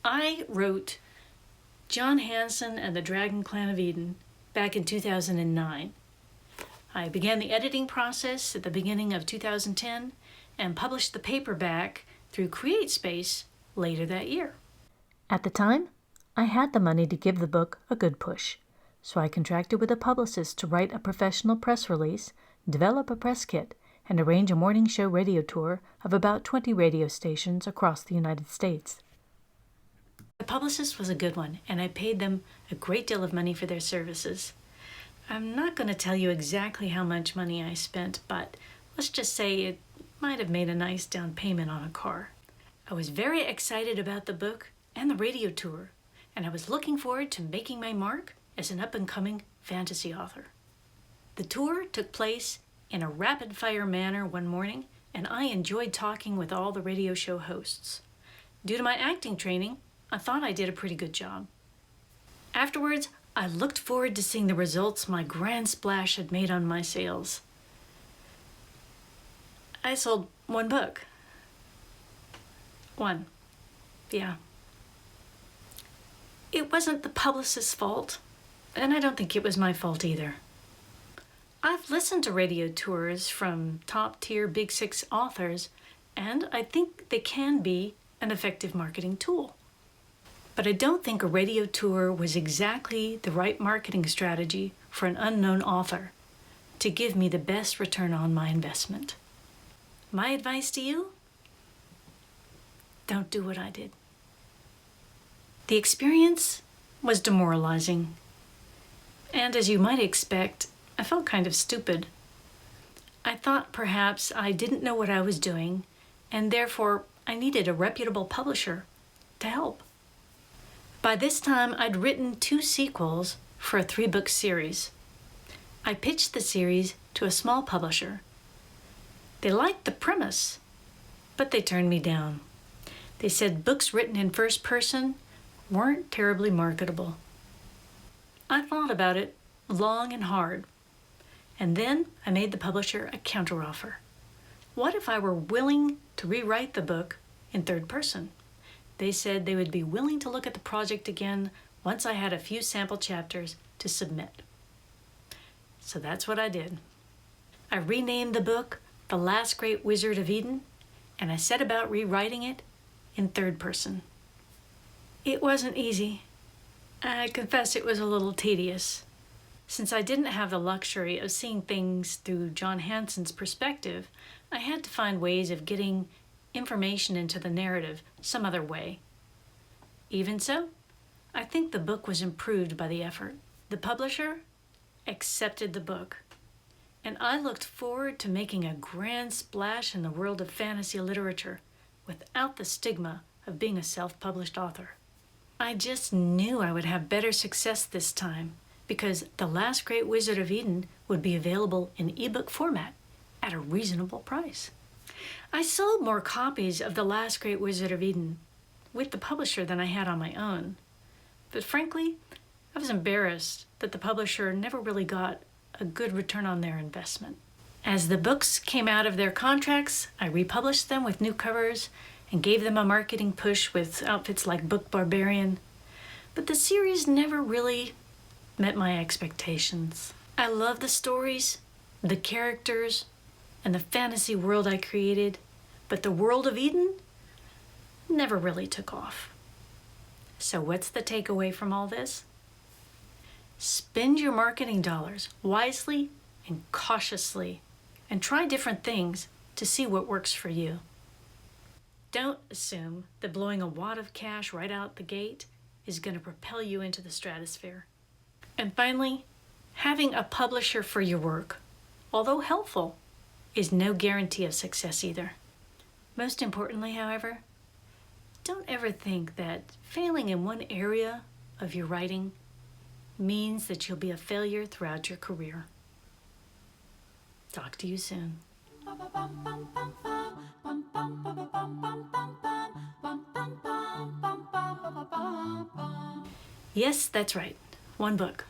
I wrote John Hanson and the Dragon Clan of Yden back in 2009. I began the editing process at the beginning of 2010 and published the paperback through CreateSpace later that year. At the time, I had the money to give the book a good push, so I contracted with a publicist to write a professional press release, develop a press kit, and arrange a morning show radio tour of about 20 radio stations across the United States. The publicist was a good one, and I paid them a great deal of money for their services. I'm not going to tell you exactly how much money I spent, but let's just say it might have made a nice down payment on a car. I was very excited about the book and the radio tour, and I was looking forward to making my mark as an up-and-coming fantasy author. The tour took place in a rapid-fire manner one morning, and I enjoyed talking with all the radio show hosts. Due to my acting training, I thought I did a pretty good job. Afterwards, I looked forward to seeing the results my grand splash had made on my sales. I sold one book. One. Yeah. It wasn't the publicist's fault, and I don't think it was my fault either. I've listened to radio tours from top-tier Big Six authors, and I think they can be an effective marketing tool. But I don't think a radio tour was exactly the right marketing strategy for an unknown author to give me the best return on my investment. My advice to you? Don't do what I did. The experience was demoralizing, and as you might expect, I felt kind of stupid. I thought perhaps I didn't know what I was doing, and therefore I needed a reputable publisher to help. By this time, I'd written 2 sequels for a 3-book series. I pitched the series to a small publisher. They liked the premise, but they turned me down. They said books written in first person weren't terribly marketable. I thought about it long and hard, and then I made the publisher a counteroffer. What if I were willing to rewrite the book in third person? They said they would be willing to look at the project again once I had a few sample chapters to submit. So that's what I did. I renamed the book The Last Great Wizard of Yden, and I set about rewriting it in third person. It wasn't easy. I confess it was a little tedious. Since I didn't have the luxury of seeing things through John Hanson's perspective, I had to find ways of getting information into the narrative some other way. Even so, I think the book was improved by the effort. The publisher accepted the book, and I looked forward to making a grand splash in the world of fantasy literature without the stigma of being a self-published author. I just knew I would have better success this time because The Last Great Wizard of Yden would be available in ebook format at a reasonable price. I sold more copies of The Last Great Wizard of Yden with the publisher than I had on my own. But frankly, I was embarrassed that the publisher never really got a good return on their investment. As the books came out of their contracts, I republished them with new covers and gave them a marketing push with outfits like Book Barbarian. But the series never really met my expectations. I love the stories, the characters, and the fantasy world I created, but the world of Yden never really took off. So what's the takeaway from all this? Spend your marketing dollars wisely and cautiously, and try different things to see what works for you. Don't assume that blowing a wad of cash right out the gate is going to propel you into the stratosphere. And finally, having a publisher for your work, although helpful, is no guarantee of success either. Most importantly, however, don't ever think that failing in one area of your writing means that you'll be a failure throughout your career. Talk to you soon. Yes, that's right. One book.